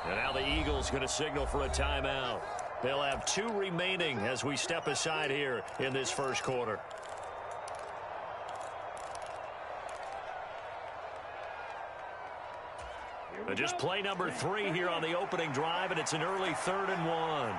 And now the Eagles going to signal for a timeout. They'll have 2 remaining as we step aside here in this first quarter. Just play number 3 here on the opening drive, and it's an early 3rd and 1.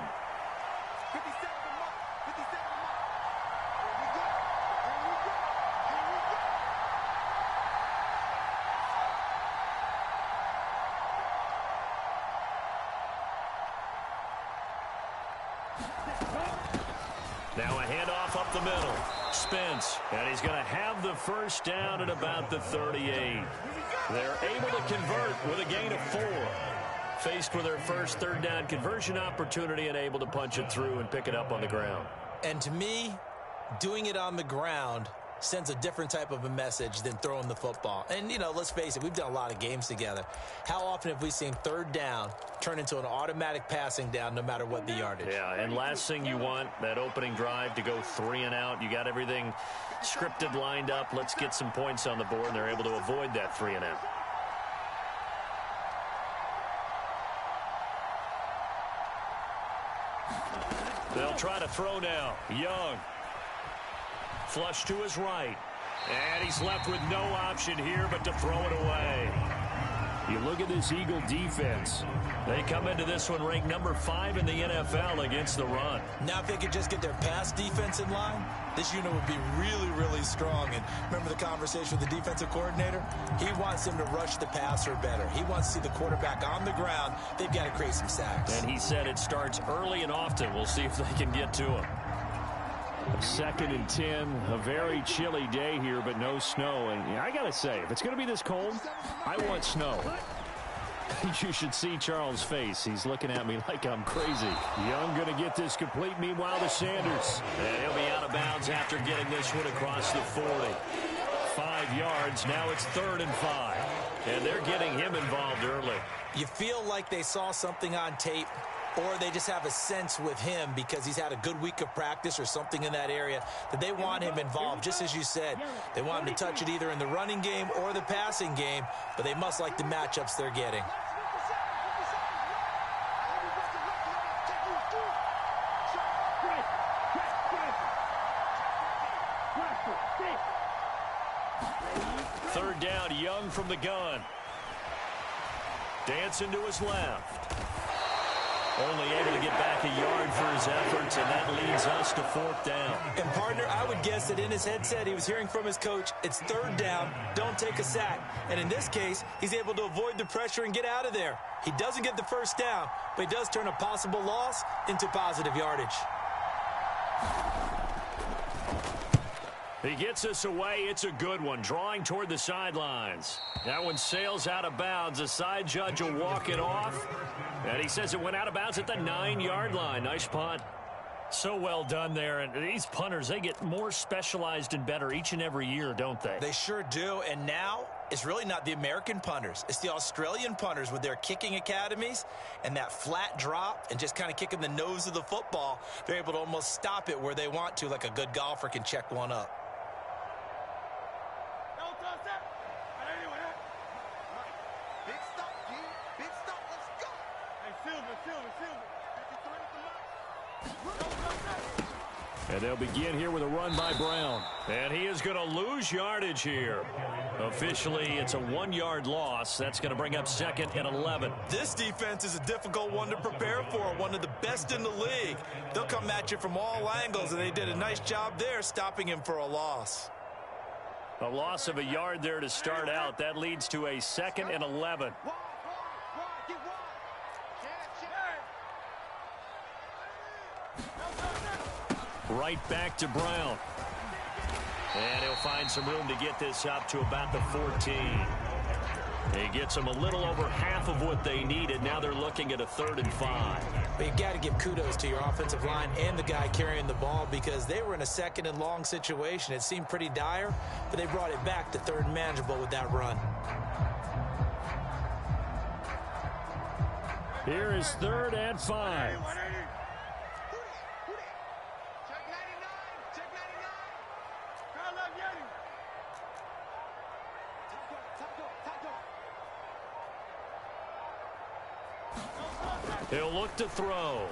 Now a handoff up the middle. Spence, and he's going to have the first down at about the 38. They're able to convert with a gain of 4. Faced with their first 3rd down conversion opportunity and able to punch it through and pick it up on the ground. And to me, doing it on the ground sends a different type of a message than throwing the football. And, you know, let's face it, we've done a lot of games together. How often have we seen 3rd down turn into an automatic passing down no matter what the yardage? Yeah, and last thing you want, that opening drive to go 3 and out. You got everything scripted, lined up. Let's get some points on the board, and they're able to avoid that 3 and out. They'll try to throw now. Young. Flush to his right. And he's left with no option here but to throw it away. You look at this Eagle defense. They come into this one ranked number 5 in the NFL against the run. Now if they could just get their pass defense in line, this unit would be really, really strong. And remember the conversation with the defensive coordinator? He wants them to rush the passer better. He wants to see the quarterback on the ground. They've got to create some sacks. And he said it starts early and often. We'll see if they can get to him. 2nd and 10, a very chilly day here, but no snow. And I got to say, if it's going to be this cold, I want snow. You should see Charles' face. He's looking at me like I'm crazy. Young going to get this complete. Meanwhile, to Sanders. And he'll be out of bounds after getting this one across the 40. 5 yards. Now it's 3rd and 5. And they're getting him involved early. You feel like they saw something on tape, or they just have a sense with him because he's had a good week of practice or something in that area that they want him involved. Just as you said, they want him to touch it either in the running game or the passing game, but they must like the matchups they're getting. Third down, Young from the gun. Dancing to his left. Only able to get back a yard for his efforts, and that leads us to 4th down. And, partner, I would guess that in his headset he was hearing from his coach, it's 3rd down, don't take a sack. And in this case, he's able to avoid the pressure and get out of there. He doesn't get the first down, but he does turn a possible loss into positive yardage. He gets us away. It's a good one. Drawing toward the sidelines. That one sails out of bounds. The side judge will walk it off. And he says it went out of bounds at the 9-yard line. Nice punt. So well done there. And these punters, they get more specialized and better each and every year, don't they? They sure do. And now it's really not the American punters. It's the Australian punters with their kicking academies and that flat drop and just kind of kicking the nose of the football. They're able to almost stop it where they want to, like a good golfer can check one up. And they'll begin here with a run by Brown. And he is going to lose yardage here. Officially, it's a 1-yard loss. That's going to bring up 2nd and 11. This defense is a difficult one to prepare for, one of the best in the league. They'll come at you from all angles, and they did a nice job there stopping him for a loss. A loss of a yard there to start out. That leads to a 2nd and 11. Right back to Brown. And he'll find some room to get this up to about the 14. He gets them a little over half of what they needed. Now they're looking at a 3rd and 5. But you got to give kudos to your offensive line and the guy carrying the ball because they were in a 2nd and long situation. It seemed pretty dire, but they brought it back to 3rd and manageable with that run. Here is 3rd and 5. He'll look to throw.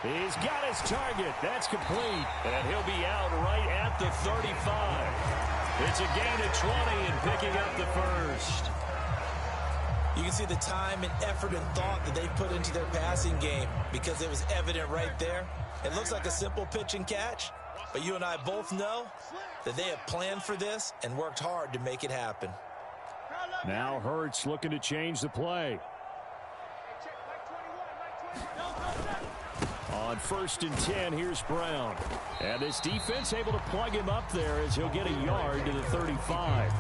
He's got his target. That's complete. And he'll be out right at the 35. It's a gain of 20 and picking up the first. You can see the time and effort and thought that they put into their passing game because it was evident right there. It looks like a simple pitch and catch, but you and I both know that they have planned for this and worked hard to make it happen. Now Hurts looking to change the play. On 1st and 10, here's Brown. And this defense able to plug him up there as he'll get a yard to the 35.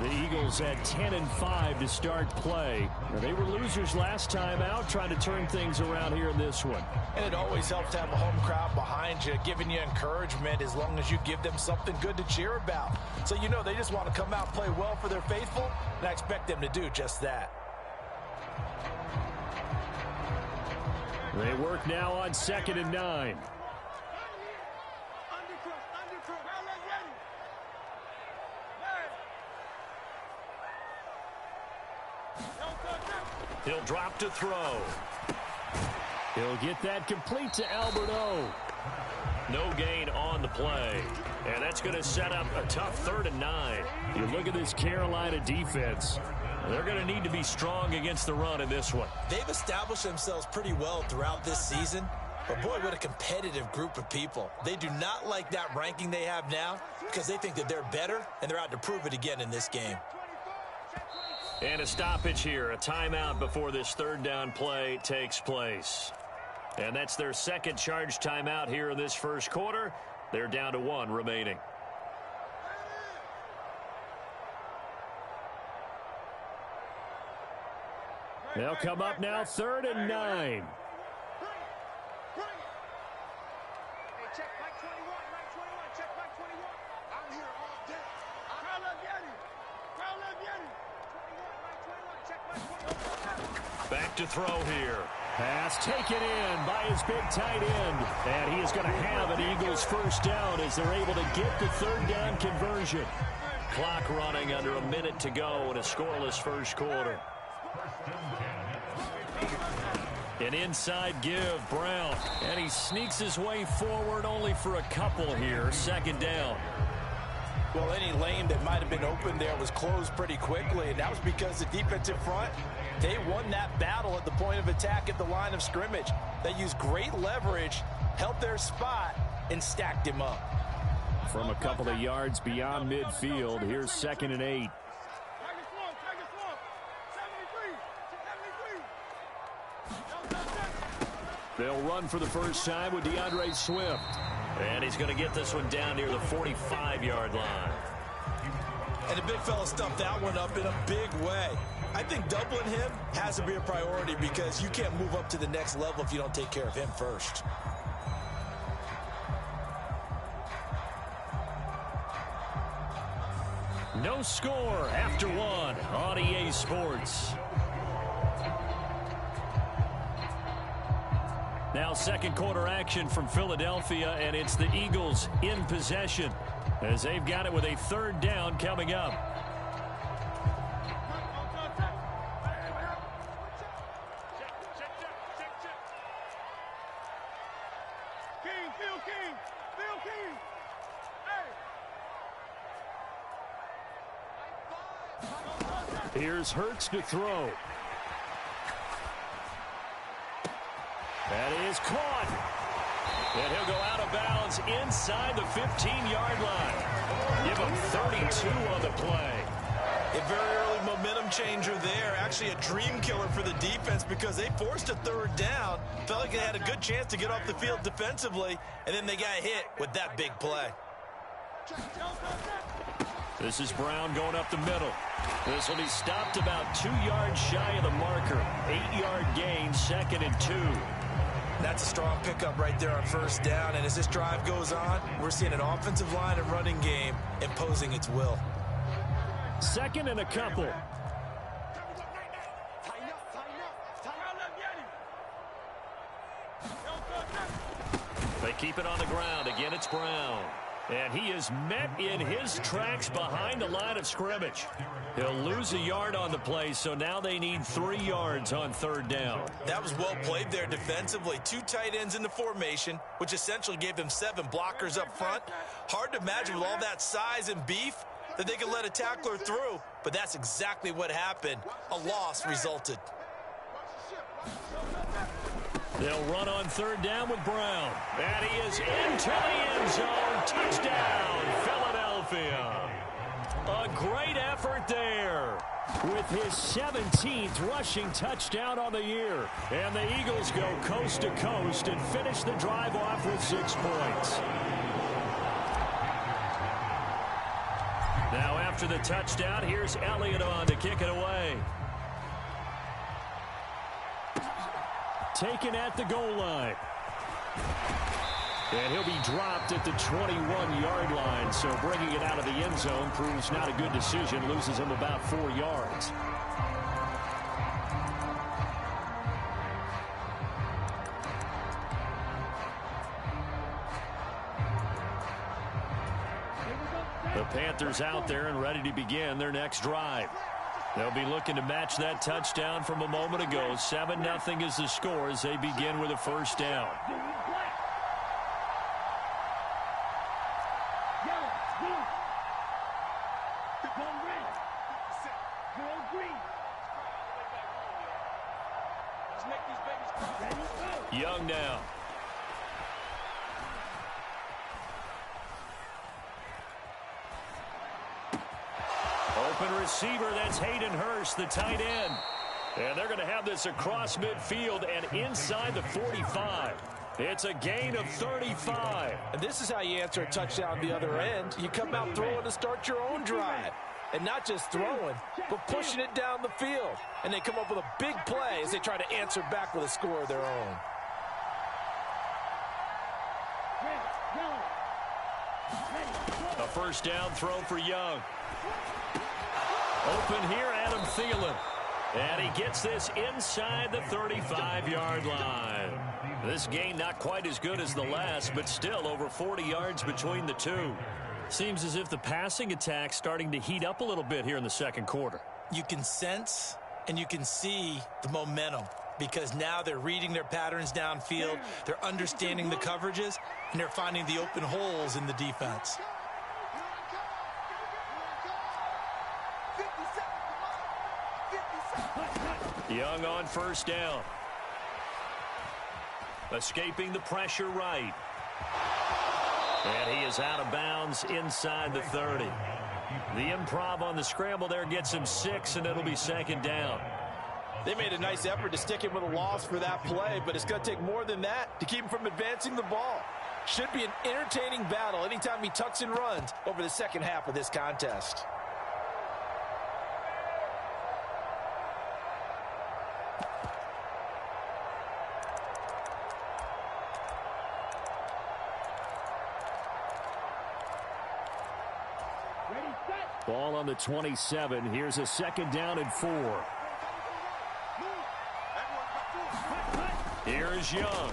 The Eagles had 10-5 to start play. Now, they were losers last time out, trying to turn things around here in this one. And it always helps to have a home crowd behind you, giving you encouragement as long as you give them something good to cheer about. So you know they just want to come out and play well for their faithful, and I expect them to do just that. They work now on 2nd and 9. He'll drop to throw. He'll get that complete to Albert O. No gain on the play. And that's going to set up a tough 3rd and 9. You look at this Carolina defense. They're going to need to be strong against the run in this one. They've established themselves pretty well throughout this season. But boy, what a competitive group of people. They do not like that ranking they have now because they think that they're better, and they're out to prove it again in this game. And a stoppage here, a timeout before this 3rd down play takes place. And that's their second charge timeout here in this first quarter. They're down to 1 remaining. They'll come up now 3rd and 9. Back to throw here. Pass taken in by his big tight end. And he is going to have an Eagles first down as they're able to get the 3rd down conversion. Clock running under a minute to go in a scoreless first quarter. An inside give, Brown. And he sneaks his way forward only for a couple here. 2nd down. Well, any lane that might have been open there was closed pretty quickly, and that was because the defensive front, they won that battle at the point of attack at the line of scrimmage. They used great leverage, held their spot, and stacked him up. From a couple of yards beyond midfield, here's 2nd and 8. They'll run for the first time with DeAndre Swift. And he's going to get this one down near the 45-yard line. And the big fella stuffed that one up in a big way. I think doubling him has to be a priority because you can't move up to the next level if you don't take care of him first. No score after 1 on EA Sports. Now 2nd quarter action from Philadelphia, and it's the Eagles in possession as they've got it with a 3rd down coming up. Here's Hurts to throw. That is caught. And he'll go out of bounds inside the 15-yard line. Give him 32 on the play. A very early momentum changer there. Actually a dream killer for the defense because they forced a 3rd down. Felt like they had a good chance to get off the field defensively, and then they got hit with that big play. This is Brown going up the middle. This will be stopped about 2 yards shy of the marker. 8-yard gain, 2nd and 2. That's a strong pickup right there on 1st down. And as this drive goes on, we're seeing an offensive line and running game imposing its will. 2nd and a couple. They keep it on the ground. Again, it's Brown. And he is met in his tracks behind the line of scrimmage. He'll lose a yard on the play, so now they need 3 yards on 3rd down. That was well played there defensively. 2 tight ends in the formation, which essentially gave them 7 blockers up front. Hard to imagine with all that size and beef that they could let a tackler through, but that's exactly what happened. A loss resulted. They'll run on 3rd down with Brown. And he is into the end zone. Touchdown, Philadelphia. A great effort there with his 17th rushing touchdown on the year. And the Eagles go coast to coast and finish the drive off with 6 points. Now after the touchdown, here's Elliott on to kick it away. Taken at the goal line. And he'll be dropped at the 21-yard line, so bringing it out of the end zone proves not a good decision, loses him about 4 yards. The Panthers out there and ready to begin their next drive. They'll be looking to match that touchdown from a moment ago. 7-0 is the score as they begin with a 1st down. Young now. Open receiver, that's Hayden Hurst, the tight end. And they're going to have this across midfield and inside the 45. It's a gain of 35. And this is how you answer a touchdown the other end. You come out throwing to start your own drive. And not just throwing, but pushing it down the field. And they come up with a big play as they try to answer back with a score of their own. A 1st down throw for Young. Open here, Adam Thielen. And he gets this inside the 35-yard line. This gain not quite as good as the last, but still over 40 yards between the two. Seems as if the passing attack's starting to heat up a little bit here in the 2nd quarter. You can sense and you can see the momentum because now they're reading their patterns downfield, they're understanding the coverages, and they're finding the open holes in the defense. Young on 1st down. Escaping the pressure right. And he is out of bounds inside the 30. The improv on the scramble there gets him 6, and it'll be 2nd down. They made a nice effort to stick him with a loss for that play, but it's going to take more than that to keep him from advancing the ball. Should be an entertaining battle anytime he tucks and runs over the 2nd half of this contest. Ball on the 27. Here's a 2nd down and 4. Here's Young.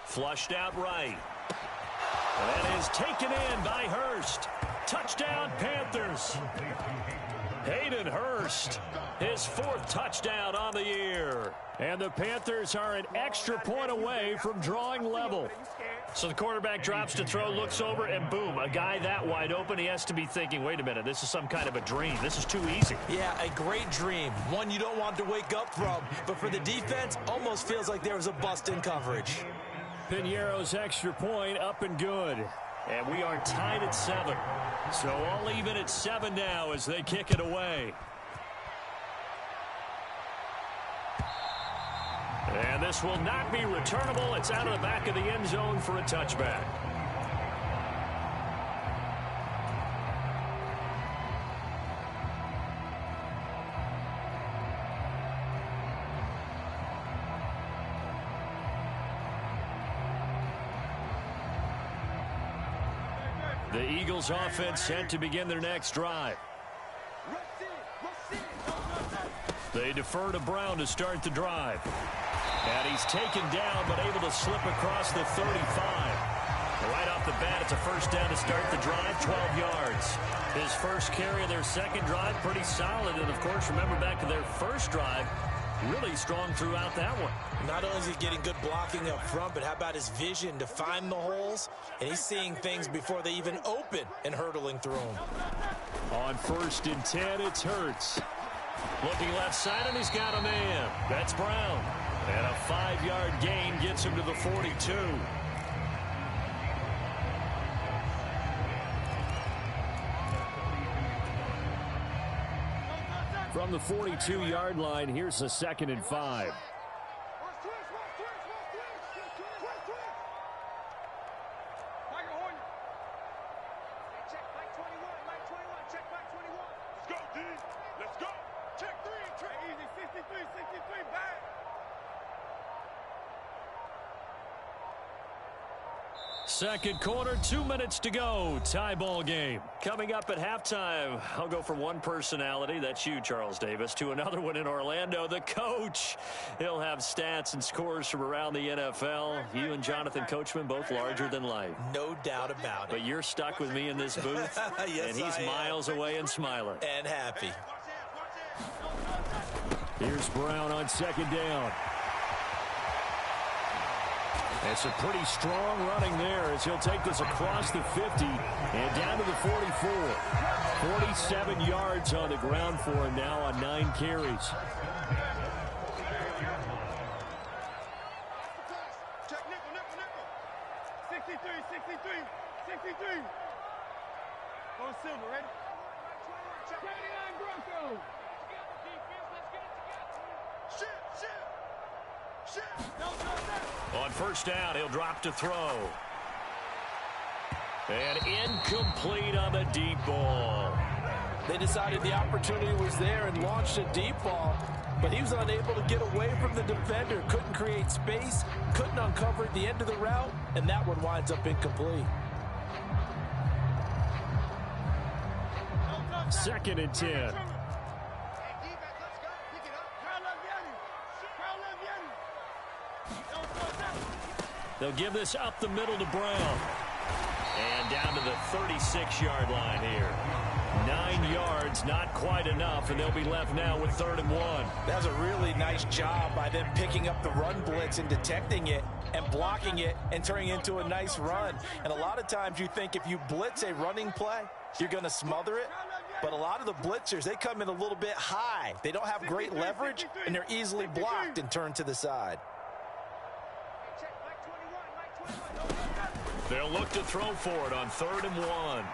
Flushed out right. And that is taken in by Hurst. Touchdown, Panthers. Hayden Hurst, his 4th touchdown on the year. And the Panthers are an extra point away from drawing level. So the quarterback drops to throw, looks over, and boom, a guy that wide open, he has to be thinking, wait a minute, this is some kind of a dream. This is too easy. Yeah, a great dream. One you don't want to wake up from. But for the defense, almost feels like there was a bust in coverage. Piñeiro's extra point up and good. And we are tied at 7. So all even at 7 now as they kick it away. And this will not be returnable. It's out of the back of the end zone for a touchback. The Eagles offense set to begin their next drive. They defer to Brown to start the drive. And he's taken down but able to slip across the 35. Right off the bat, it's a first down to start the drive, 12 yards. His first carry of their second drive, pretty solid. And, of course, remember back to their first drive, really strong throughout that one. Not only is he getting good blocking up front, but how about his vision to find the holes? And he's seeing things before they even open and hurtling through them. On 1st and 10, it's Hurts. Looking left side, and he's got a man. That's Brown. And a 5-yard gain gets him to the 42. From the 42-yard line, here's the 2nd and 5. Second quarter, 2 minutes to go. Tie ball game. Coming up at halftime, I'll go from one personality, that's you, Charles Davis, to another one in Orlando, the coach. He'll have stats and scores from around the NFL. You and Jonathan Coachman, both larger than life. No doubt about it. But you're stuck with me in this booth, yes, and he's miles away and smiling. And happy. Here's Brown on 2nd down. It's a pretty strong running there as he'll take this across the 50 and down to the 44. 47 yards on the ground for him now on 9 carries. Check nickel. 63. Going silver, ready? 79 Broncos. Shit. On 1st down, he'll drop to throw. And incomplete on the deep ball. They decided the opportunity was there and launched a deep ball, but he was unable to get away from the defender, couldn't create space, couldn't uncover the end of the route, and that one winds up incomplete. 2nd and 10. They'll give this up the middle to Brown. And down to the 36-yard line here. 9 yards, not quite enough, and they'll be left now with 3rd and 1. That's a really nice job by them picking up the run blitz and detecting it and blocking it and turning it into a nice run. And a lot of times you think if you blitz a running play, you're going to smother it. But a lot of the blitzers, they come in a little bit high. They don't have great leverage, and they're easily blocked and turned to the side. They'll look to throw for it on 3rd and 1. A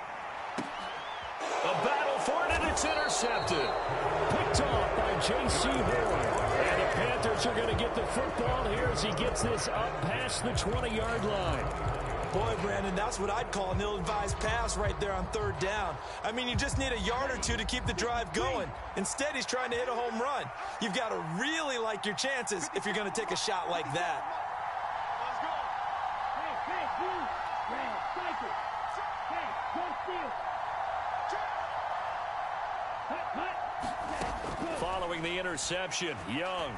battle for it, and it's intercepted. Picked off by J.C. Horn. And the Panthers are going to get the football here as he gets this up past the 20-yard line. Boy, Brandon, that's what I'd call an ill-advised pass right there on 3rd down. I mean, you just need a yard or two to keep the drive going. Instead, he's trying to hit a home run. You've got to really like your chances if you're going to take a shot like that. Following the interception, Young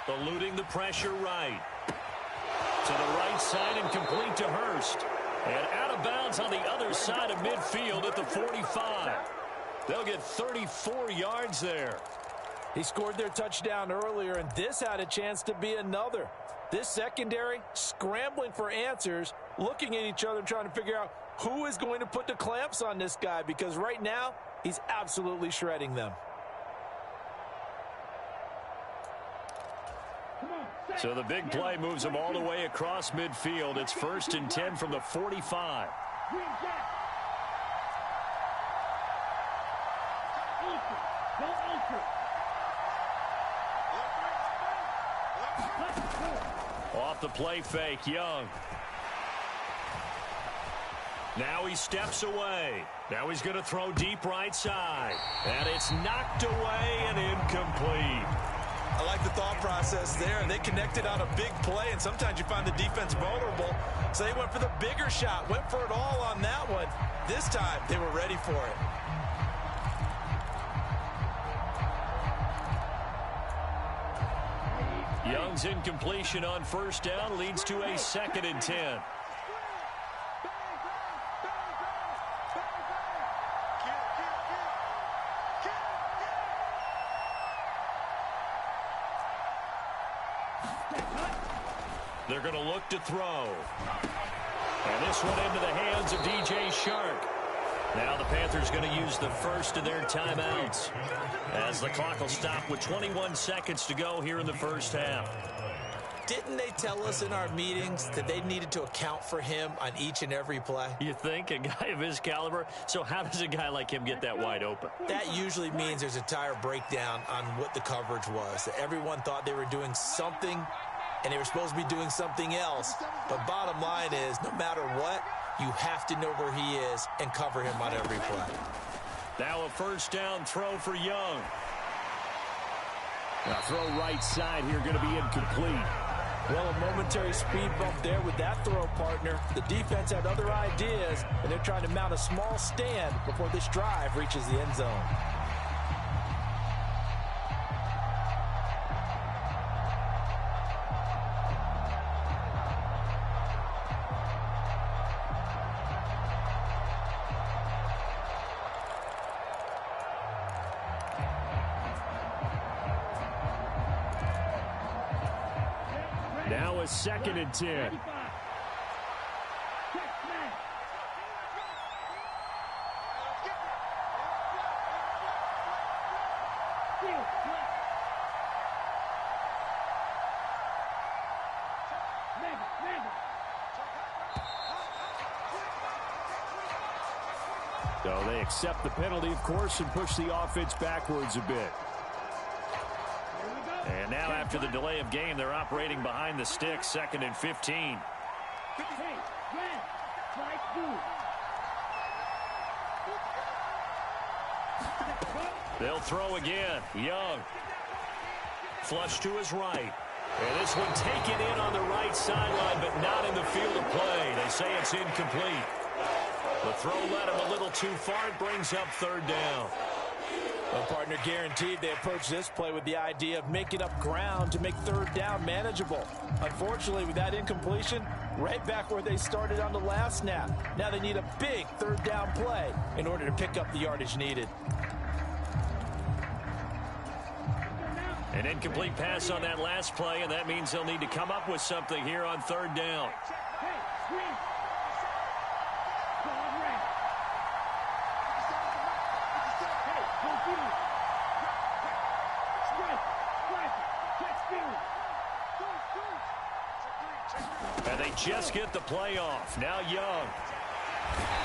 eluding the pressure right. To the right side and complete to Hurst. And out of bounds on the other side of midfield at the 45. They'll get 34 yards there. He scored their touchdown earlier, and this had a chance to be another. This secondary scrambling for answers, looking at each other, trying to figure out who is going to put the clamps on this guy, because right now he's absolutely shredding them. So the big play moves them all the way across midfield. It's 1st and 10 from the 45. Off the play fake, Young. Now he steps away. Now he's going to throw deep right side. And it's knocked away and incomplete. I like the thought process there. They connected on a big play, and sometimes you find the defense vulnerable. So they went for the bigger shot, went for it all on that one. This time, they were ready for it. Young's incompletion on 1st down leads to a 2nd and 10. They're going to look to throw. And this one into the hands of DJ Chark. Now the Panthers going to use the first of their timeouts as the clock will stop with 21 seconds to go here in the first half. Didn't they tell us in our meetings that they needed to account for him on each and every play? You think? A guy of his caliber? So how does a guy like him get that wide open? That usually means there's a tire breakdown on what the coverage was. That everyone thought they were doing something, and they were supposed to be doing something else. But bottom line is, no matter what, you have to know where he is and cover him on every play. Now a first down throw for Young. Now throw right side here, going to be incomplete. Well, a momentary speed bump there with that throw, partner. The defense had other ideas, and they're trying to mount a small stand before this drive reaches the end zone. Now a 2nd and 10. So they accept the penalty, of course, and push the offense backwards a bit. And now after the delay of game, they're operating behind the sticks, 2nd and 15. They'll throw again. Young. Flush to his right. And this one taken in on the right sideline, but not in the field of play. They say it's incomplete. The throw led him a little too far. It brings up 3rd down. Well, partner, guaranteed they approach this play with the idea of making up ground to make 3rd down manageable. Unfortunately, with that incompletion, right back where they started on the last snap. Now they need a big 3rd down play in order to pick up the yardage needed. An incomplete pass on that last play, and that means they'll need to come up with something here on 3rd down. And they just get the play off. Now Young.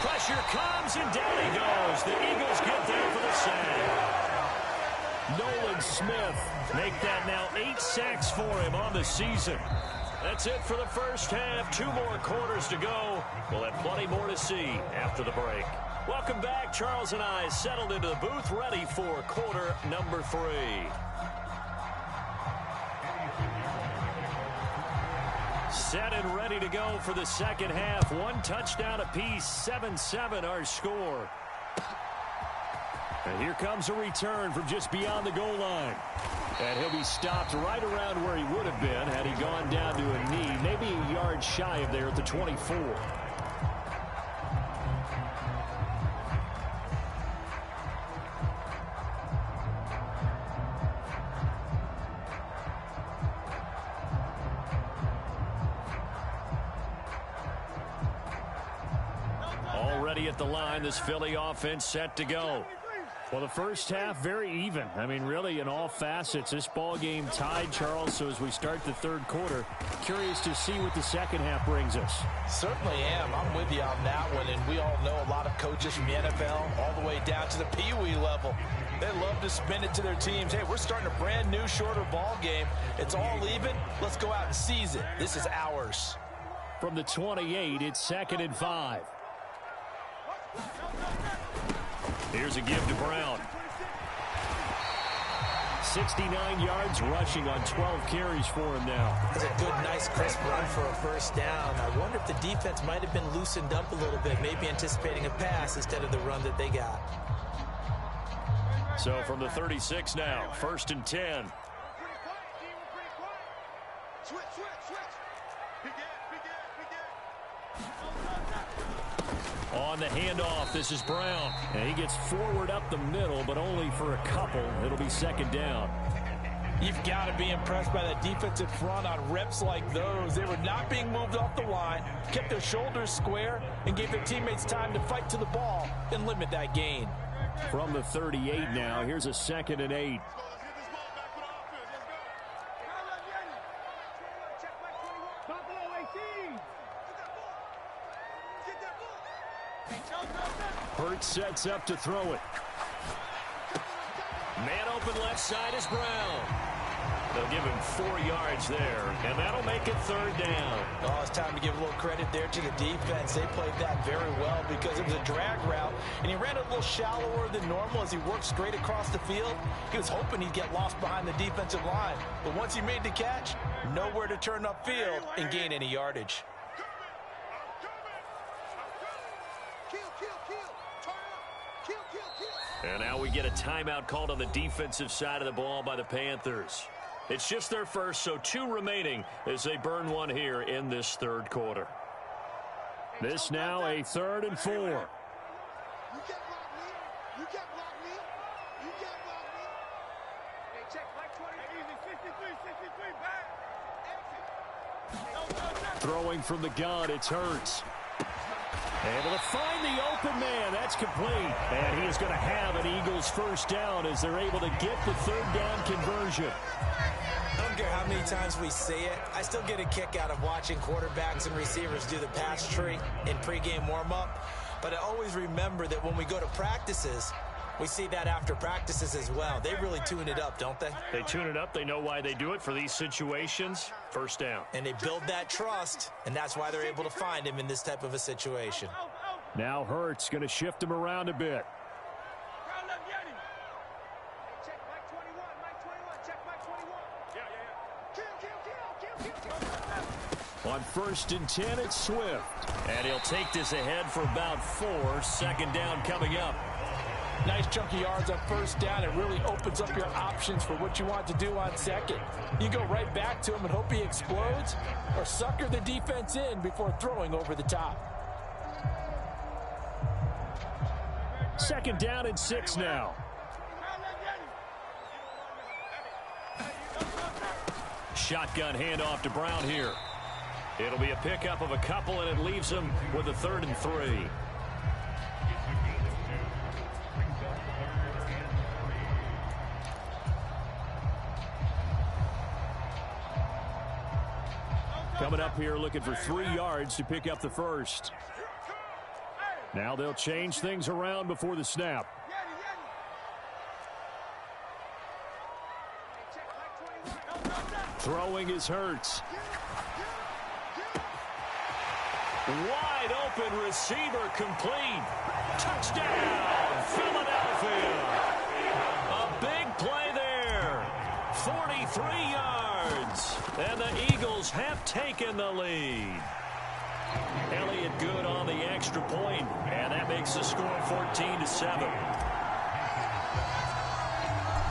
Pressure comes, and down he goes. The Eagles get there for the sack. Nolan Smith make that now 8 sacks for him on the season. That's it for the first half. 2 more quarters to go. We'll have plenty more to see after the break. Welcome back. Charles and I settled into the booth, ready for quarter number 3. Set and ready to go for the second half. 1 touchdown apiece, 7-7 our score. And here comes a return from just beyond the goal line. And he'll be stopped right around where he would have been had he gone down to a knee, maybe a yard shy of there at the 24. Already at the line, this Philly offense set to go. Well, the first half, very even. I mean, really, in all facets, this ball game tied, Charles. So as we start the 3rd quarter, curious to see what the second half brings us. Certainly am. I'm with you on that one. And we all know a lot of coaches from the NFL all the way down to the Pee-wee level. They love to spin it to their teams. Hey, we're starting a brand new, shorter ball game. It's all even. Let's go out and seize it. This is ours. From the 28, it's 2nd and 5. Here's a give to Brown. 69 yards rushing on 12 carries for him now. That's a good, nice, crisp run for a first down. I wonder if the defense might have been loosened up a little bit, maybe anticipating a pass instead of the run that they got. So from the 36 now, 1st and 10. Switch. On the handoff, this is Brown. And he gets forward up the middle, but only for a couple. It'll be 2nd down. You've got to be impressed by that defensive front on reps like those. They were not being moved off the line, kept their shoulders square, and gave their teammates time to fight to the ball and limit that gain. From the 38 now, here's a 2nd and 8. Hurts sets up to throw it. Man open left side is Brown. They'll give him 4 yards there, and that'll make it 3rd down. Oh, it's time to give a little credit there to the defense. They played that very well because it was a drag route, and he ran a little shallower than normal as he worked straight across the field. He was hoping he'd get lost behind the defensive line, but once he made the catch, nowhere to turn upfield and gain any yardage. And now we get a timeout called on the defensive side of the ball by the Panthers. It's just their first, so 2 remaining as they burn one here in this 3rd quarter. This now a 3rd and 4. You can't block me. You can't block me. You can't block me. Hey, check, like 20. Easy, 63, back. Exit. Throwing from the gun, it's Hurts. Able to find the open man. That's complete. And he is going to have an Eagles 1st down as they're able to get the 3rd down conversion. I don't care how many times we say it, I still get a kick out of watching quarterbacks and receivers do the pass tree in pregame warm-up. But I always remember that when we go to practices, we see that after practices as well. They really tune it up, don't they? They tune it up. They know why they do it for these situations. 1st down. And they build that trust, and that's why they're able to find him in this type of a situation. Now Hurts going to shift him around a bit. On 1st and 10, it's Swift. And he'll take this ahead for about 4. 2nd down coming up. Nice chunky yards on 1st down. It really opens up your options for what you want to do on 2nd. You go right back to him and hope he explodes, or sucker the defense in before throwing over the top. 2nd down and 6 now. Shotgun handoff to Brown here. It'll be a pickup of a couple, and it leaves him with a 3rd and 3. Coming up here looking for 3 yards to pick up the 1st. Now they'll change things around before the snap. Throwing is Hurts. Wide open receiver complete. Touchdown, Philadelphia. A big play there. 43 yards. And the Eagles have taken the lead. Elliott good on the extra point, and that makes the score 14-7.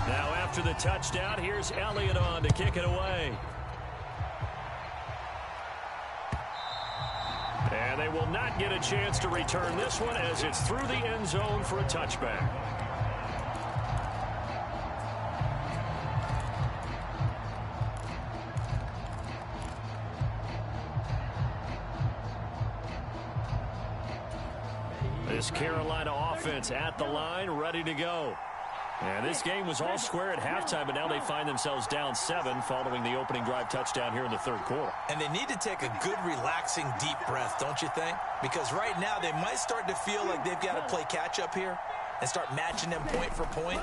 Now after the touchdown, here's Elliott on to kick it away. And they will not get a chance to return this one as it's through the end zone for a touchback. This Carolina offense at the line, ready to go. And this game was all square at halftime, but now they find themselves down 7 following the opening drive touchdown here in the 3rd quarter. And they need to take a good, relaxing, deep breath, don't you think? Because right now they might start to feel like they've got to play catch-up here and start matching them point for point.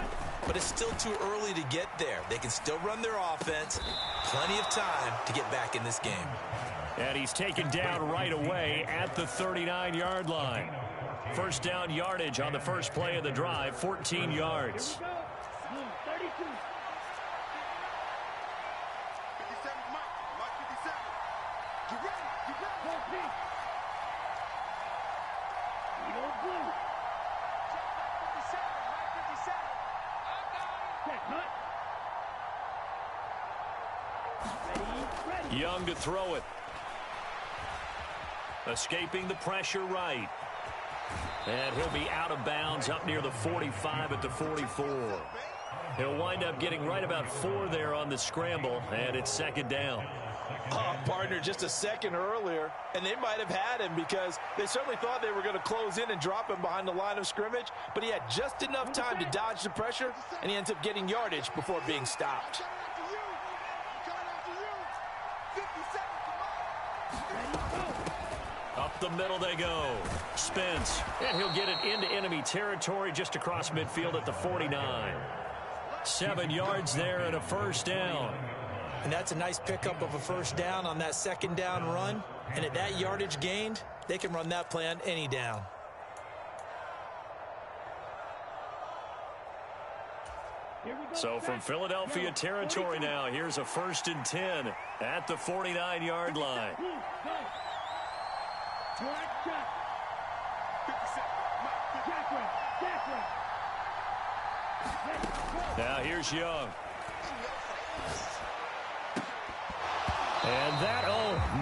But it's still too early to get there. They can still run their offense. Plenty of time to get back in this game. And he's taken down right away at the 39-yard line. 1st down yardage on the first play of the drive, 14 yards. 57, Mike 57. You ready? Young to throw it. Escaping the pressure right. And he'll be out of bounds up near the 45 at the 44. He'll wind up getting right about 4 there on the scramble, and it's second down. Oh, partner, just a second earlier, and they might have had him because they certainly thought they were going to close in and drop him behind the line of scrimmage, but he had just enough time to dodge the pressure, and he ends up getting yardage before being stopped. Up the middle they go. Spence, and he'll get it into enemy territory just across midfield at the 49. 7 yards there and a first down. And that's a nice pickup of a first down on that second down run. And at that yardage gained, they can run that play on any down. So from Philadelphia territory now, here's a 1st and 10 at the 49-yard line. Now here's Young. And that,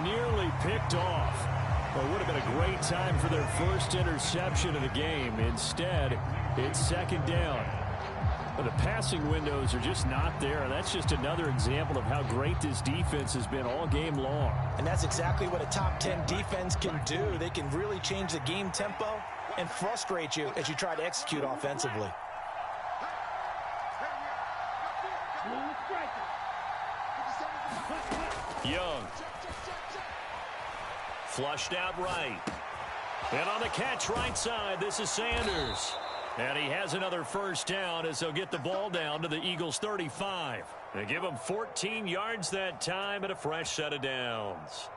nearly picked off. Well, it would have been a great time for their first interception of the game. Instead, it's second down. But the passing windows are just not there, and that's just another example of how great this defense has been all game long. And that's exactly what a top 10 defense can do. They can really change the game tempo and frustrate you as you try to execute offensively. Young. Flushed out right. And on the catch right side, this is Sanders. And he has another first down as they'll get the ball down to the Eagles' 35. They give him 14 yards that time and a fresh set of downs.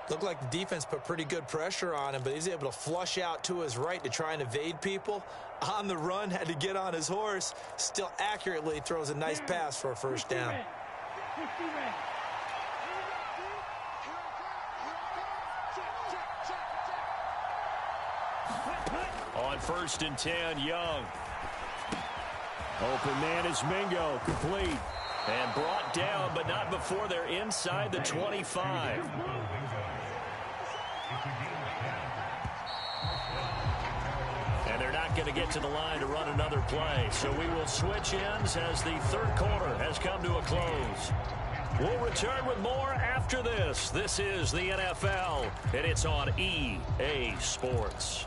Looked like the defense put pretty good pressure on him, but he's able to flush out to his right to try and evade people. On the run, had to get on his horse. Still accurately throws a nice pass for a first down. On 1st and 10, Young. Open man is Mingo, complete. And brought down, but not before they're inside the 25. And they're not going to get to the line to run another play. So we will switch ends as the third quarter has come to a close. We'll return with more after this. This is the NFL, and it's on EA Sports.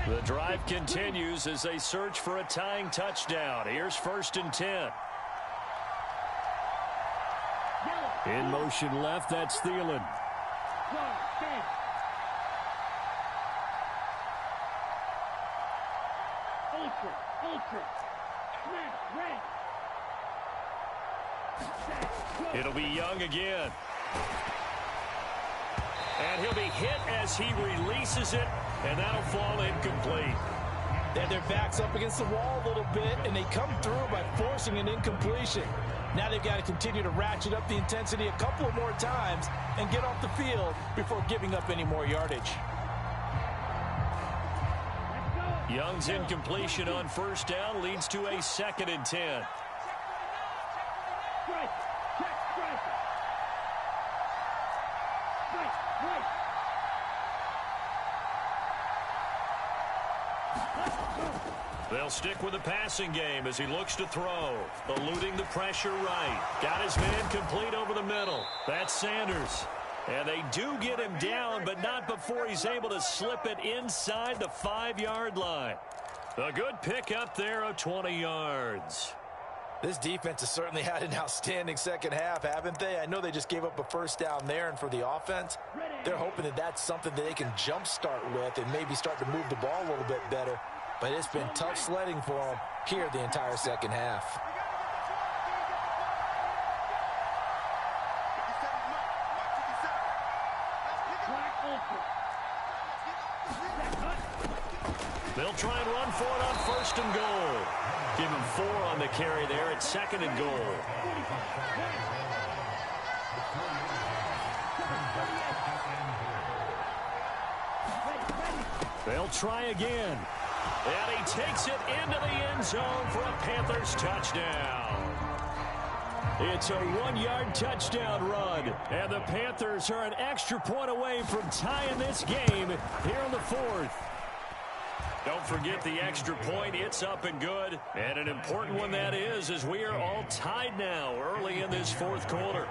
The drive continues as they search for a tying touchdown. Here's 1st and 10. In motion left, that's Thielen. It'll be Young again. And he'll be hit as he releases it, and that'll fall incomplete. They have their backs up against the wall a little bit, and they come through by forcing an incompletion. Now they've got to continue to ratchet up the intensity a couple of more times and get off the field before giving up any more yardage. Young's incompletion on first down leads to a 2nd and 10. They'll stick with the passing game as he looks to throw. Eluding the pressure right. Got his man complete over the middle. That's Sanders. And they do get him down, but not before he's able to slip it inside the 5-yard line. A good pickup there of 20 yards. This defense has certainly had an outstanding second half, haven't they? I know they just gave up a first down there, and for the offense, they're hoping that that's something that they can jumpstart with and maybe start to move the ball a little bit better. But it's been tough sledding for them here the entire second half. They'll try and run for it on 1st and goal. Give him 4 on the carry there at 2nd and goal. They'll try again. And he takes it into the end zone for a Panthers touchdown. It's a 1-yard touchdown run. And the Panthers are an extra point away from tying this game here in the fourth. Don't forget the extra point. It's up and good. And an important one that is, as we are all tied now early in this fourth quarter.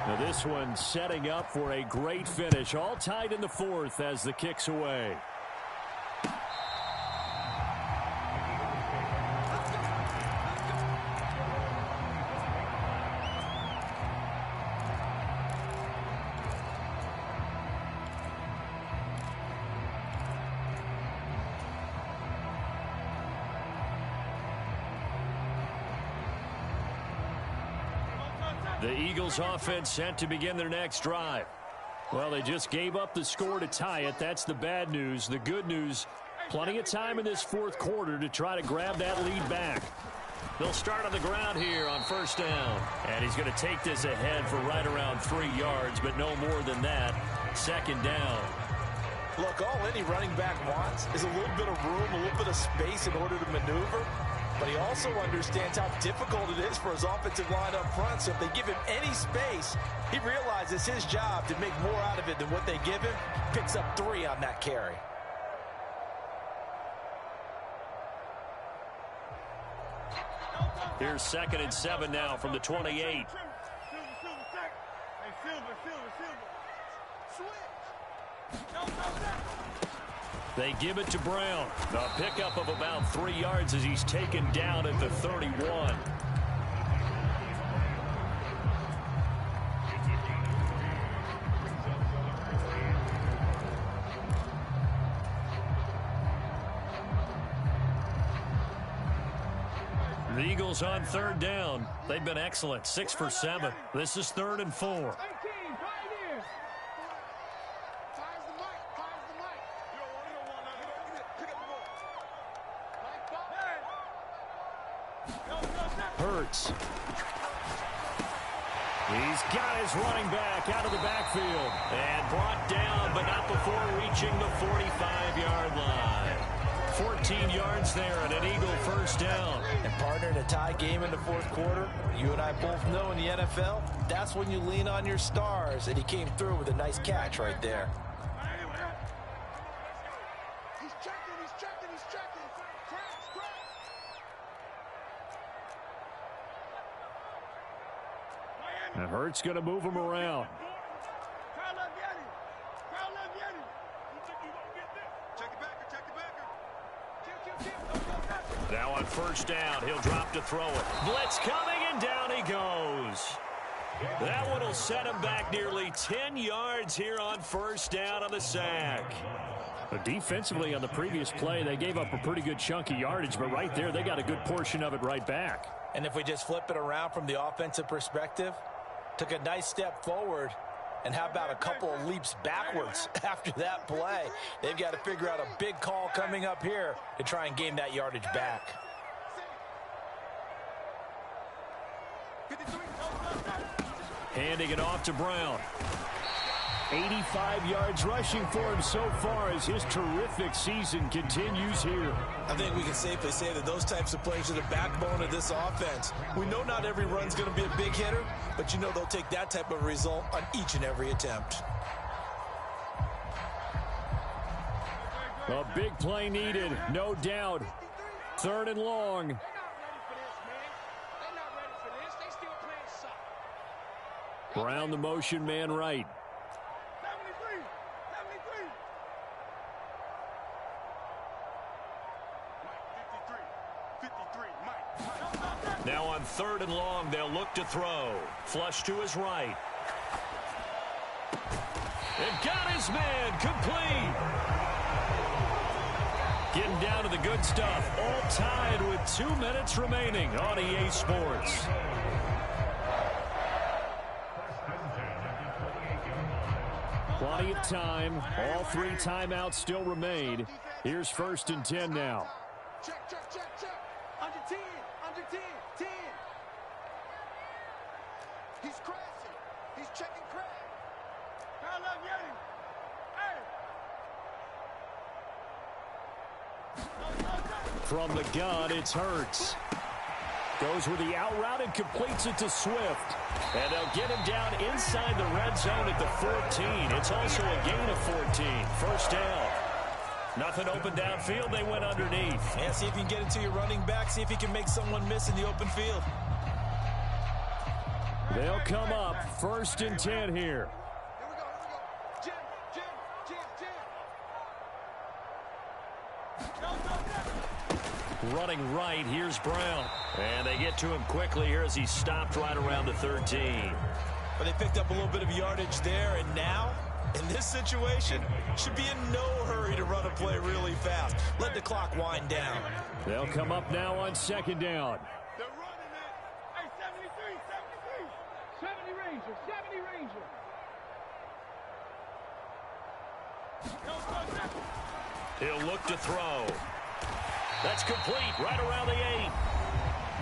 Now this one setting up for a great finish. All tied in the fourth as the kick's away. The Eagles offense set to begin their next drive. Well, they just gave up the score to tie it. That's the bad news. The good news, plenty of time in this fourth quarter to try to grab that lead back. They'll start on the ground here on first down. And he's going to take this ahead for right around 3 yards, but no more than that. Second down. Look, all any running back wants is a little bit of room, a little bit of space in order to maneuver. But he also understands how difficult it is for his offensive line up front. So if they give him any space, he realizes his job to make more out of it than what they give him. Picks up 3 on that carry. Here's 2nd and 7 now from the 28. They give it to Brown. A pickup of about 3 yards as he's taken down at the 31. The Eagles on third down. They've been excellent. 6 for 7. This is 3rd and 4. Hurts. He's got his running back out of the backfield and brought down, but not before reaching the 45-yard line. 14 yards there and an Eagle first down. And partner, in a tie game in the fourth quarter, you and I both know in the NFL, that's when you lean on your stars, and he came through with a nice catch right there. He's checking. And Hurts going to move him around. Now on first down, he'll drop to throw it. Blitz coming, and down he goes. That one will set him back nearly 10 yards here on first down on the sack. But defensively on the previous play, they gave up a pretty good chunk of yardage, but right there, they got a good portion of it right back. And if we just flip it around from the offensive perspective, took a nice step forward, and how about a couple of leaps backwards after that play? They've got to figure out a big call coming up here to try and gain that yardage back. Handing it off to Brown. 85 yards rushing for him so far as his terrific season continues here. I think we can safely say that those types of plays are the backbone of this offense. We know not every run's going to be a big hitter, but you know they'll take that type of result on each and every attempt. A big play needed, no doubt. 3rd and long. Brown the motion man right. Now on 3rd and long, they'll look to throw. Flush to his right. And got his man complete. Getting down to the good stuff. All tied with 2 minutes remaining on EA Sports. Plenty of time. All 3 timeouts still remain. Here's 1st and 10 now. Check. Under 10. 10. He's crashing. He's checking crash. From the gun, it's Hurts. Goes with the out route and completes it to Swift. And they'll get him down inside the red zone at the 14. It's also a gain of 14. First down. Nothing open downfield. They went underneath. Yeah, see if you can get it to your running back. See if you can make someone miss in the open field. They'll come up 1st and 10 here. Running right, here's Brown. And they get to him quickly here as he stopped right around the 13. But they picked up a little bit of yardage there, and now, in this situation, should be in no hurry to run a play really fast. Let the clock wind down. They'll come up now on 2nd down. They're running it. Hey, 73, 73. 70 Ranger, 70 Ranger. He'll look to throw. That's complete right around the 8.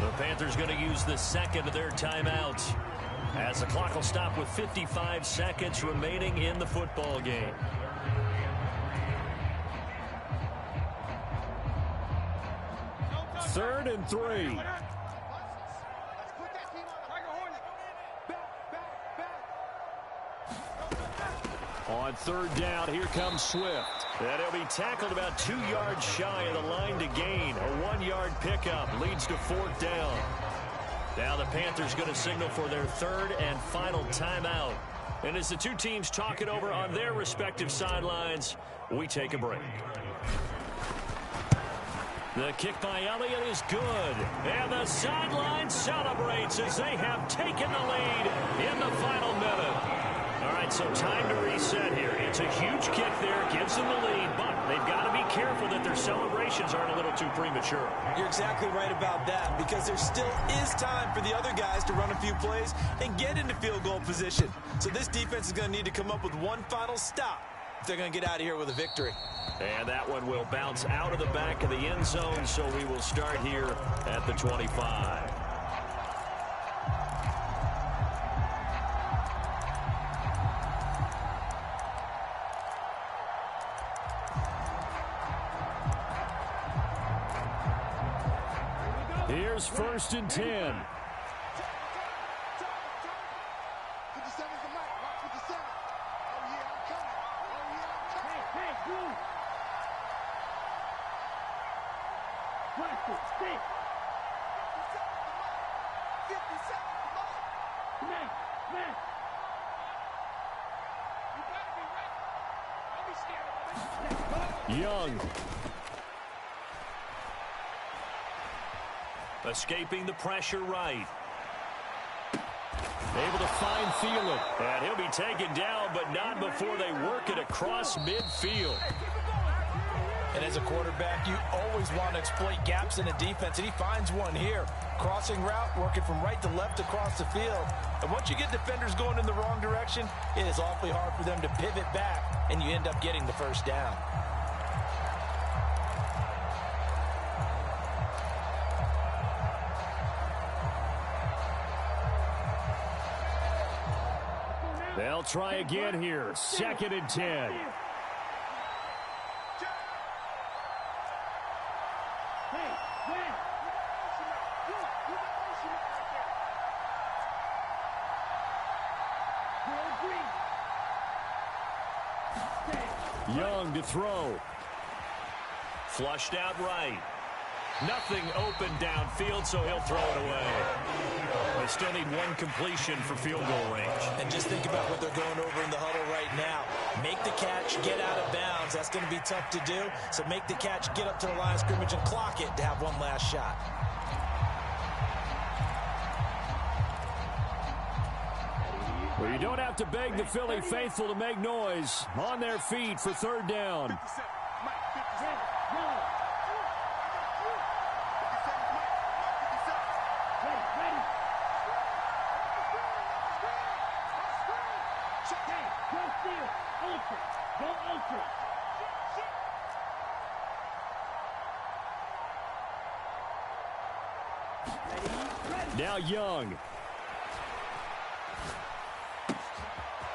The Panthers going to use the second of their timeouts as the clock will stop with 55 seconds remaining in the football game. Third and 3. On 3rd down, here comes Swift. And he'll be tackled about 2 yards shy of the line to gain. A 1-yard pickup leads to 4th down. Now the Panthers going to signal for their 3rd and final timeout. And as the two teams talk it over on their respective sidelines, we take a break. The kick by Elliott is good. And the sideline celebrates as they have taken the lead in the final minute. All right, so time to reset here. It's a huge kick there, gives them the lead, but they've got to be careful that their celebrations aren't a little too premature. You're exactly right about that, because there still is time for the other guys to run a few plays and get into field goal position. So this defense is going to need to come up with one final stop if they're going to get out of here with a victory. And that one will bounce out of the back of the end zone, so we will start here at the 25. Here's 1st and 10. 57's the mic. Mark 57. Oh, yeah, I'm coming. Oh, yeah, I'm coming. Hey, you. Watch it. Stay. 57's the mic. Man. You better be ready. Don't be scared. Young. Escaping the pressure right. Able to find Thielen. And he'll be taken down, but not before they work it across midfield. And as a quarterback, you always want to exploit gaps in a defense, and he finds one here. Crossing route, working from right to left across the field. And once you get defenders going in the wrong direction, it is awfully hard for them to pivot back, and you end up getting the first down. They'll try again here. 2nd and 10. Young to throw. Flushed out right. Nothing open downfield, so he'll throw it away. They still need one completion for field goal range. And just think about what they're going over in the huddle right now. Make the catch, get out of bounds. That's going to be tough to do. So make the catch, get up to the line of scrimmage, and clock it to have one last shot. Well, you don't have to beg the Philly faithful to make noise. On their feet for 3rd down. Now Young.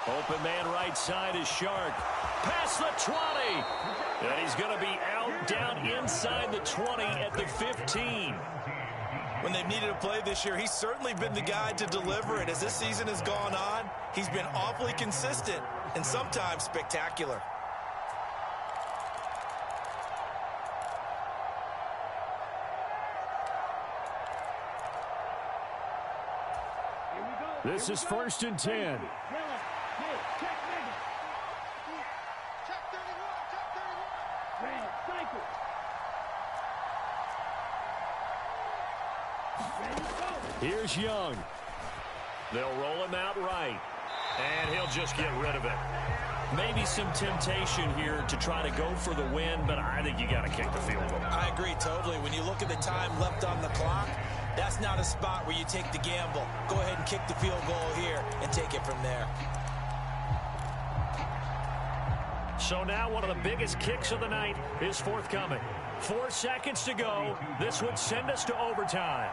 Open man right side is Shark. Past the 20. And he's going to be out down inside the 20 at the 15. When they've needed a play this year, he's certainly been the guy to deliver it. As this season has gone on, he's been awfully consistent and sometimes spectacular. This is 1st and 10. Here's Young. They'll roll him out right. And he'll just get rid of it. Maybe some temptation here to try to go for the win, but I think you got to kick the field goal. I agree totally. When you look at the time left on the clock, that's not a spot where you take the gamble. Go ahead and kick the field goal here and take it from there. So now one of the biggest kicks of the night is forthcoming. 4 seconds to go. This would send us to overtime.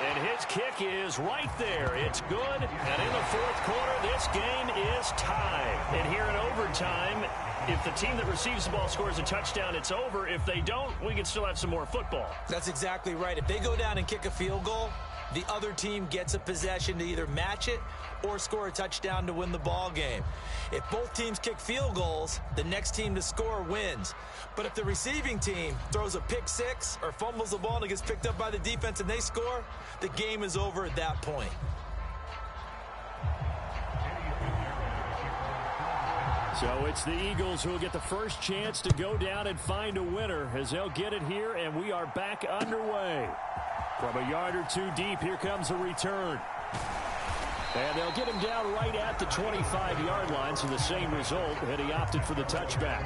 And his kick is right there. It's good. And in the 4th quarter, this game is tied. And here in overtime, if the team that receives the ball scores a touchdown, it's over. If they don't, we can still have some more football. That's exactly right. If they go down and kick a field goal, the other team gets a possession to either match it or score a touchdown to win the ball game. If both teams kick field goals, the next team to score wins. But if the receiving team throws a pick six or fumbles the ball and it gets picked up by the defense and they score, the game is over at that point. So it's the Eagles who will get the first chance to go down and find a winner as they'll get it here, and we are back underway. From a yard or two deep, here comes a return. And they'll get him down right at the 25-yard line, so the same result, and he opted for the touchback.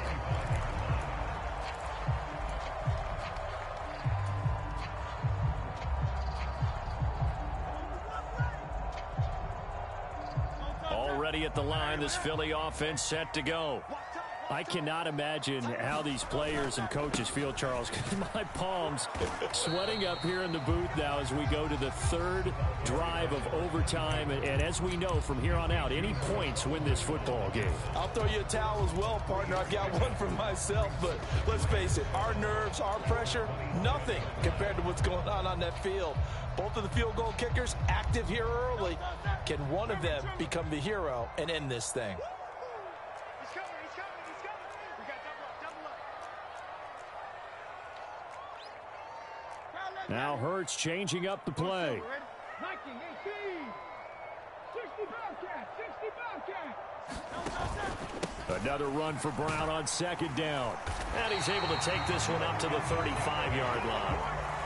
Already at the line, this Philly offense set to go. I cannot imagine how these players and coaches feel, Charles, because my palms sweating up here in the booth now as we go to the 3rd drive of overtime. And as we know from here on out, any points win this football game. I'll throw you a towel as well, partner. I've got one for myself, but let's face it, our nerves, our pressure, nothing compared to what's going on that field. Both of the field goal kickers active here early. Can one of them become the hero and end this thing? Now Hurts changing up the play. Another run for Brown on 2nd down. And he's able to take this one up to the 35-yard line.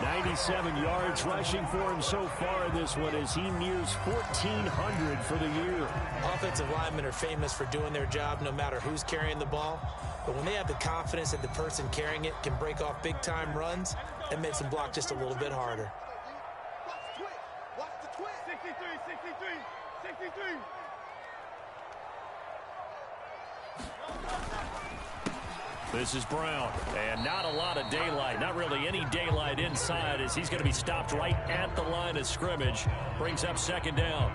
97 yards rushing for him so far in this one as he nears 1,400 for the year. Offensive linemen are famous for doing their job no matter who's carrying the ball. But when they have the confidence that the person carrying it can break off big-time runs, it makes them block just a little bit harder. Watch the twist. 63, 63, 63. This is Brown, and not a lot of daylight, not really any daylight inside as he's going to be stopped right at the line of scrimmage. Brings up 2nd down.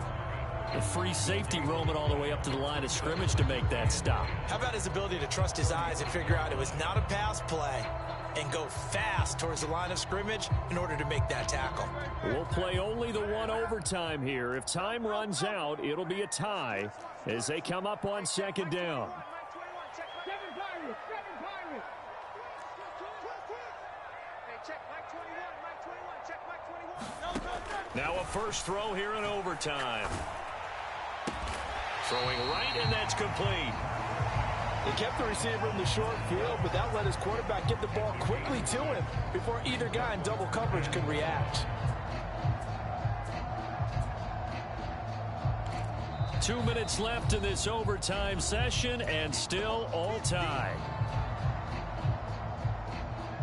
The free safety roaming all the way up to the line of scrimmage to make that stop. How about his ability to trust his eyes and figure out it was not a pass play and go fast towards the line of scrimmage in order to make that tackle? We'll play only the 1 overtime here. If time runs out, it'll be a tie as they come up on 2nd down. Now a first throw here in overtime. Throwing right, and that's complete. He kept the receiver in the short field, but that let his quarterback get the ball quickly to him before either guy in double coverage could react. 2 minutes left in this overtime session, and still all tie.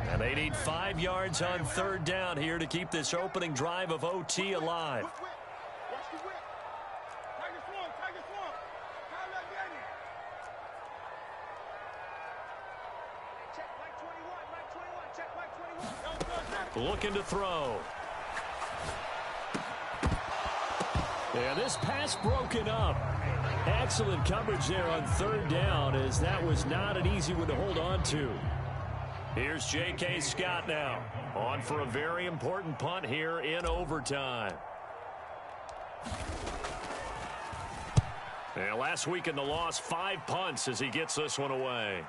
And they need 5 yards on 3rd down here to keep this opening drive of OT alive. Looking to throw. Yeah, this pass broken up. Excellent coverage there on 3rd down as that was not an easy one to hold on to. Here's J.K. Scott now, on for a very important punt here in overtime. And last week in the loss, 5 punts as he gets this one away.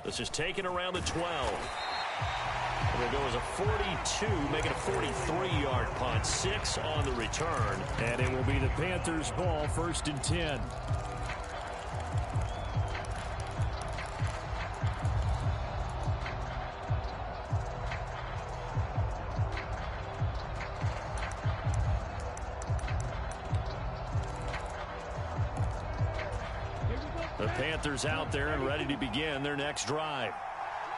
This is taken around the 12. And it goes a 42, making a 43-yard punt. 6 on the return. And it will be the Panthers' ball, 1st and 10. The Panthers out there and ready to begin their next drive.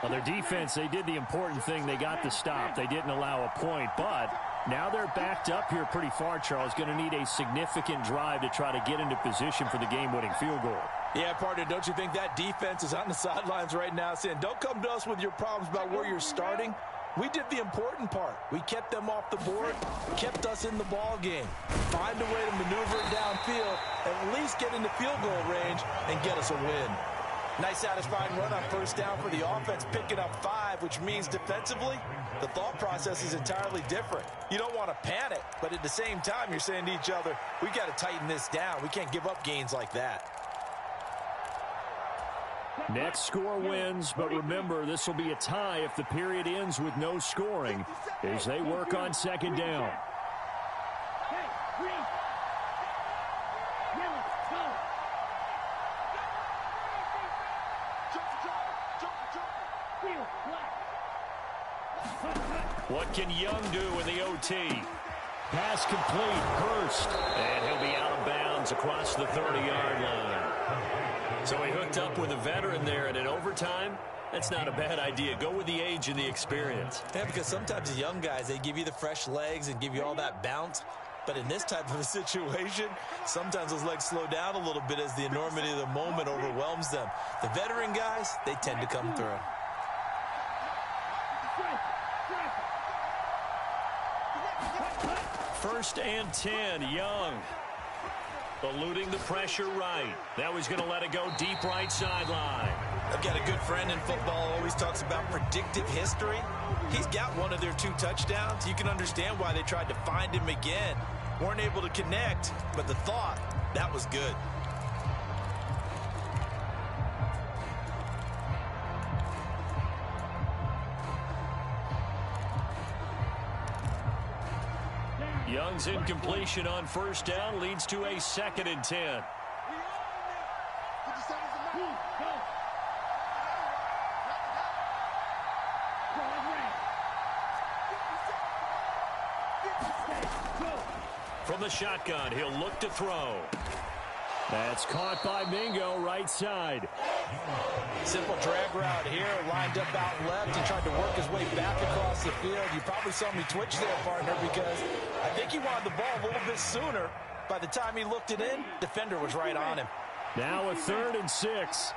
On their defense, they did the important thing. They got the stop. They didn't allow a point, but now they're backed up here pretty far, Charles. Going to need a significant drive to try to get into position for the game-winning field goal. Yeah, partner, don't you think that defense is on the sidelines right now saying, don't come to us with your problems about where you're starting? We did the important part. We kept them off the board, kept us in the ball game. Find a way to maneuver it downfield, at least get into field goal range, and get us a win. Nice satisfying run on 1st down for the offense, picking up 5, which means defensively, the thought process is entirely different. You don't want to panic, but at the same time, you're saying to each other, we got to tighten this down. We can't give up gains like that. Next score wins, but remember, this will be a tie if the period ends with no scoring as they work on 2nd down. What can Young do in the OT? Pass complete, Hurst. And he'll be out of bounds across the 30-yard line. So he hooked up with a veteran there, and in overtime, that's not a bad idea. Go with the age and the experience. Yeah, because sometimes the young guys, they give you the fresh legs and give you all that bounce. But in this type of a situation, sometimes those legs slow down a little bit as the enormity of the moment overwhelms them. The veteran guys, they tend to come through. First and 10, Young. Eluding the pressure right. Now he's going to let it go deep right sideline. I've got a good friend in football, always talks about predictive history. He's got one of their 2 touchdowns. You can understand why they tried to find him again. Weren't able to connect, but the thought, that was good. Young's incompletion on 1st down leads to a 2nd and 10. From the shotgun, he'll look to throw. That's caught by Mingo, right side. Simple drag route here, lined up out left. He tried to work his way back across the field. You probably saw me twitch there, partner, because I think he wanted the ball a little bit sooner. By the time he looked it in, defender was right on him. Now a 3rd and 6.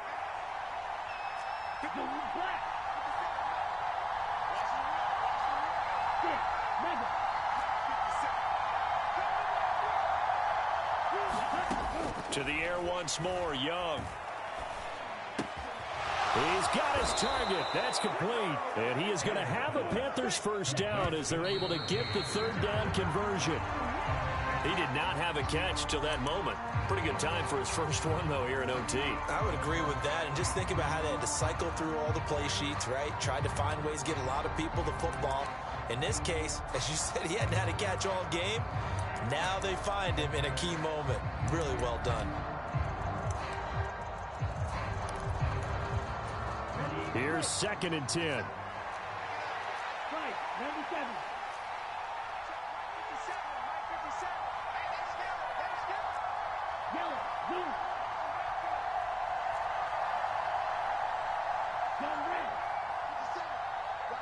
To the air once more, Young. He's got his target. That's complete. And he is going to have a Panthers 1st down as they're able to get the 3rd down conversion. He did not have a catch till that moment. Pretty good time for his first one, though, here in OT. I would agree with that. And just think about how they had to cycle through all the play sheets, right? Tried to find ways to get a lot of people the football. In this case, as you said, he hadn't had a catch all game. Now they find him in a key moment. Really well done. Here's 2nd and 10. Right, 97. 57. Hey, let's go. Yellow, blue. Gun red. 57.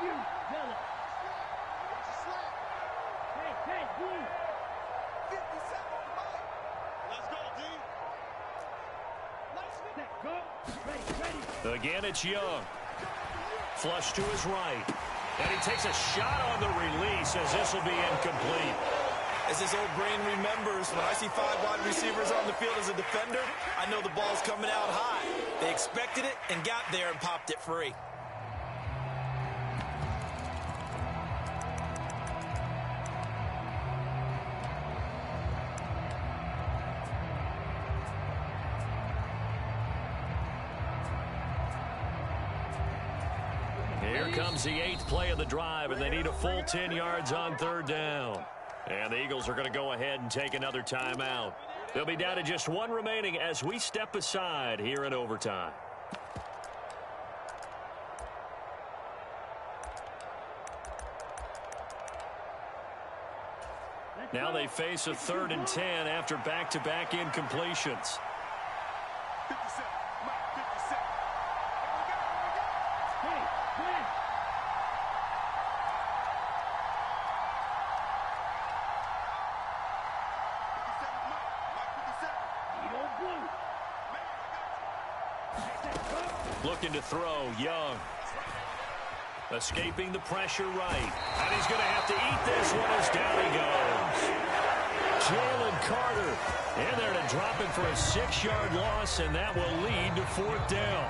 You, yellow. Watch the slap. Hey, blue. 57, Mike. Let's go, D. Let's go. Ready. Again, it's Young. Flush to his right. And he takes a shot on the release as this will be incomplete. As his old brain remembers, when I see 5 wide receivers on the field as a defender, I know the ball's coming out high. They expected it and got there and popped it free. Here comes the 8th play of the drive, and they need a full 10 yards on 3rd down. And the Eagles are going to go ahead and take another timeout. They'll be down to just 1 remaining as we step aside here in overtime. Now they face a 3rd and 10 after back-to-back incompletions. 57, Mike, 57. Hey, win. 57, Mike, 57. Looking to throw, Young. Escaping the pressure right. And he's going to have to eat this one as down he goes. Jalen Carter in there to drop it for a 6-yard loss, and that will lead to 4th down.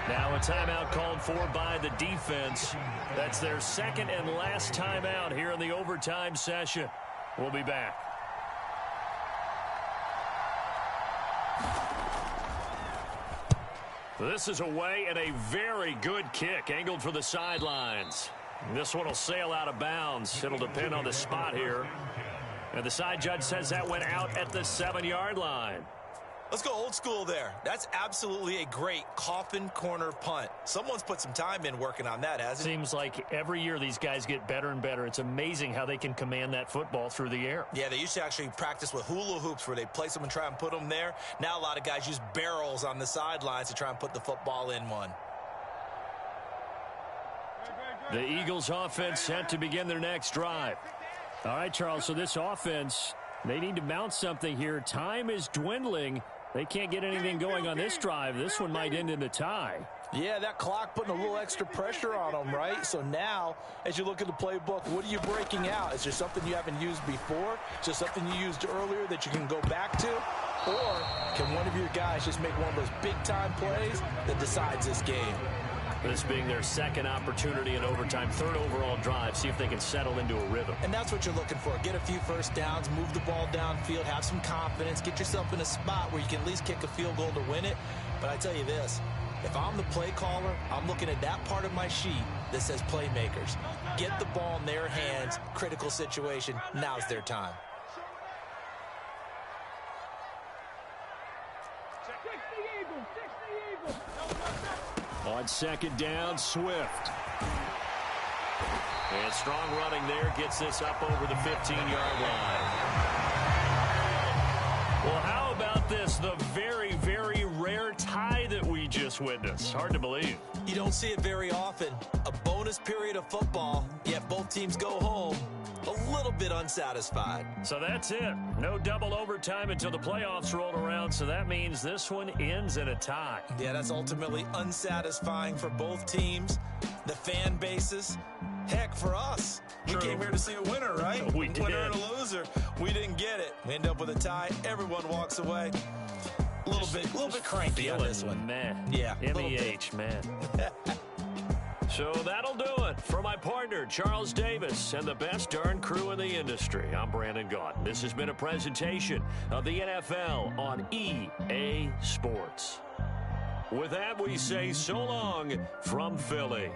Now a timeout called for by the defense. That's their 2nd and last timeout here in the overtime session. We'll be back. This is away and a very good kick angled for the sidelines. This one will sail out of bounds. It'll depend on the spot here. And the side judge says that went out at the 7-yard line. Let's go old school there. That's absolutely a great coffin corner punt. Someone's put some time in working on that, hasn't it? Seems like every year these guys get better and better. It's amazing how they can command that football through the air. Yeah, they used to actually practice with hula hoops where they place them and try and put them there. Now a lot of guys use barrels on the sidelines to try and put the football in one. The Eagles offense set to begin their next drive. All right, Charles, so this offense, they need to mount something here. Time is dwindling. They can't get anything going on this drive. This one might end in a tie. Yeah, that clock putting a little extra pressure on them, right? So now, as you look at the playbook, what are you breaking out? Is there something you haven't used before? Is there something you used earlier that you can go back to? Or can one of your guys just make one of those big-time plays that decides this game? This being their 2nd opportunity in overtime, 3rd overall drive. See if they can settle into a rhythm. And that's what you're looking for. Get a few first downs, move the ball downfield, have some confidence, get yourself in a spot where you can at least kick a field goal to win it. But I tell you this, if I'm the play caller, I'm looking at that part of my sheet that says playmakers. Get the ball in their hands, critical situation, now's their time. On 2nd down, Swift. And strong running there gets this up over the 15-yard line. Well, how about this? The very, very rare tie that we just witnessed. Hard to believe. You don't see it very often. A bonus period of football, yet both teams go home a little bit unsatisfied. So that's it. No double overtime until the playoffs roll around, so that means this one ends in a tie. Yeah, that's ultimately unsatisfying for both teams, the fan bases. Heck, for us. True. We came here to see a winner, right? We did. Winner and a loser. We didn't get it. We end up with a tie. Everyone walks away. A little bit cranky on this one. Man. Yeah. MEH, man. So that'll do it for my partner, Charles Davis, and the best darn crew in the industry. I'm Brandon Gaudin. This has been a presentation of the NFL on EA Sports. With that, we say so long from Philly.